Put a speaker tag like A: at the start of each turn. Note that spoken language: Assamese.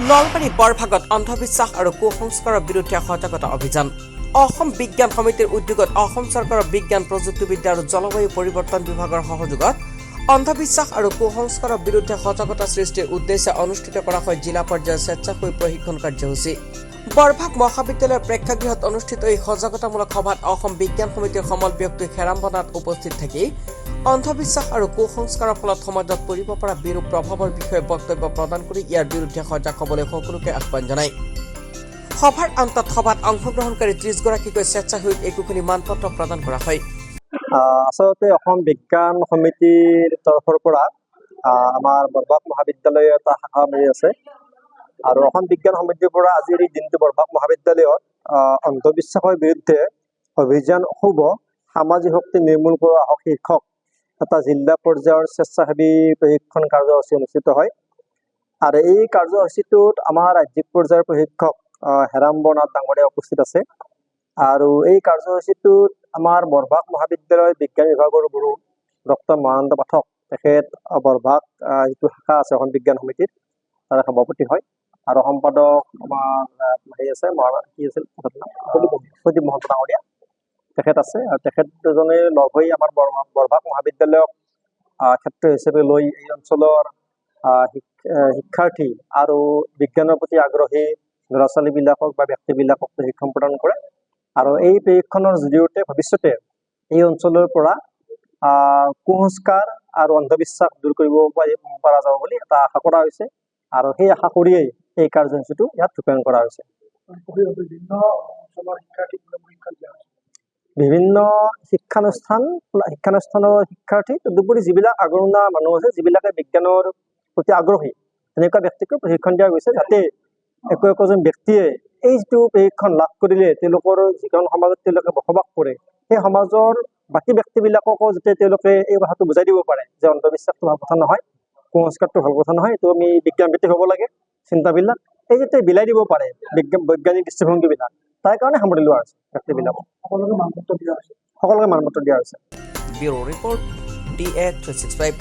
A: নলবাৰী বৰভাগত অন্ধবিশ্বাস আৰু কুসংস্কাৰৰ বিৰুদ্ধে সজাগতা অভিযান। অসম বিজ্ঞান সমিতিৰ উদ্যোগত অসম চৰকাৰৰ বিজ্ঞান প্ৰযুক্তিবিদ্যা আৰু জলবায়ু পৰিৱৰ্তন বিভাগৰ সহযোগত অন্ধবিশ্বাস আৰু কুসংস্কাৰৰ বিৰুদ্ধে সজাগতা সৃষ্টিৰ উদ্দেশ্যে অনুষ্ঠিত কৰা হয় জিলা পৰ্যায়ৰ স্বেচ্ছাসেৱী প্ৰশিক্ষণ কাৰ্যসূচী। বৰভাগ মহাবিদ্যালয়ৰ প্ৰেক্ষাগৃহত অনুষ্ঠিত এই সজাগতামূলক সভাত অসম বিজ্ঞান সমিতিৰ সমল ব্যক্তি হেৰাম্বনাথ উপস্থিত থাকি অন্ধবিশ্বাস আৰু কুসংস্কাৰৰ ফলত সমাজত পৰিব পৰা বিৰূপ প্ৰভাৱৰ বিষয়ে বক্তব্য প্ৰদান কৰি ইয়াৰ বিৰুদ্ধে সজাগ হ'বলৈ সকলোকে আহ্বান জনায়। সভাৰ অন্তত সভাত অংশগ্ৰহণকাৰী 30 গৰাকীকৈ স্বেচ্ছাসেৱীক একোখনি মানপত্ৰ প্ৰদান কৰা হয়।
B: আচলতে অসম বিজ্ঞান সমিতিৰ তৰফৰ পৰা আমাৰ বৰভাগ মহাবিদ্যালয়ৰ এটা শাখা মেলি আছে আৰু অসম বিজ্ঞান সমিতিৰ পৰা আজিৰ এই দিনটো বৰভাগ মহাবিদ্যালয়ত অন্ধবিশ্বাসৰ বিৰুদ্ধে অভিযান শুভ সামাজিক শক্তি নিৰ্মূল কৰা হওক শীৰ্ষক এটা জিলা পৰ্যায়ৰ স্বেচ্ছাসেৱী প্ৰশিক্ষণ কাৰ্যসূচী অনুষ্ঠিত হয়। আৰু এই কাৰ্যসূচীটোত আমাৰ ৰাজ্যিক পৰ্যায়ৰ প্ৰশিক্ষক হেৰাম্বনাথ ডাঙৰীয়া উপস্থিত আছে। আৰু এই কাৰ্যসূচীটোত আমাৰ বৰভাগ মহাবিদ্যালয়ৰ বিজ্ঞান বিভাগৰ গুৰু ডক্টৰ মহানন্দ পাঠক, তেখেত বৰভাগ যিটো শাখা আছে অসম বিজ্ঞান সমিতিৰ তাৰে সভাপতি হয়। আৰু সম্পাদক আমাৰ প্ৰদীপ মহন্ত ডাঙৰীয়া তেখেত আছে। আৰু তেখেত দুজনে লগ হৈ আমাৰ বৰভাগ মহাবিদ্যালয়ক ক্ষেত্ৰ হিচাপে লৈ এই অঞ্চলৰ শিক্ষাৰ্থী আৰু বিজ্ঞানৰ প্ৰতি আগ্ৰহী ল'ৰা ছোৱালীবিলাকক বা ব্যক্তিবিলাকক প্ৰশিক্ষণ প্ৰদান কৰে। আৰু এই প্ৰশিক্ষণৰ জৰিয়তে ভৱিষ্যতে এই অঞ্চলৰ পৰা কুসংস্কাৰ আৰু অন্ধবিশ্বাস দূৰ কৰিব পৰা যাব বুলি এটা আশা কৰা হৈছে। আৰু সেই আশা কৰিয়েই এই কাৰ্যসূচীটো ইয়াত ৰূপায়ণ কৰা হৈছে। বিভিন্ন শিক্ষানুষ্ঠানৰ শিক্ষাৰ্থী, তদুপৰি যিবিলাক আগৰণুৱা মানুহ আছে, যিবিলাকে বিজ্ঞানৰ প্ৰতি আগ্ৰহী, তেনেকুৱা ব্যক্তিকো প্ৰশিক্ষণ দিয়া গৈছে, যাতে একোজন ব্যক্তিয়ে এই যিটো প্ৰশিক্ষণ লাভ কৰিলে তেওঁলোকৰ যিখন সমাজত তেওঁলোকে বসবাস কৰে, সেই সমাজৰ বাকী ব্যক্তিবিলাককো যাতে তেওঁলোকে এই কথাটো বুজাই দিব পাৰে যে অন্ধবিশ্বাসটো ভাল কথা নহয়, কুসংস্কাৰটো ভাল কথা নহয়, এইটো আমি বিজ্ঞানভিত্তিক হ'ব লাগে চিন্তাবিলাক, এই যাতে বিলাই দিব পাৰে বৈজ্ঞানিক দৃষ্টিভংগীবিলাক, তাৰ কাৰণে সামৰি লোৱা হৈছে ব্যক্তিবিলাকক। সকলোকে মানপত্ৰ দিয়া হৈছে।
A: Bureau report DA 365।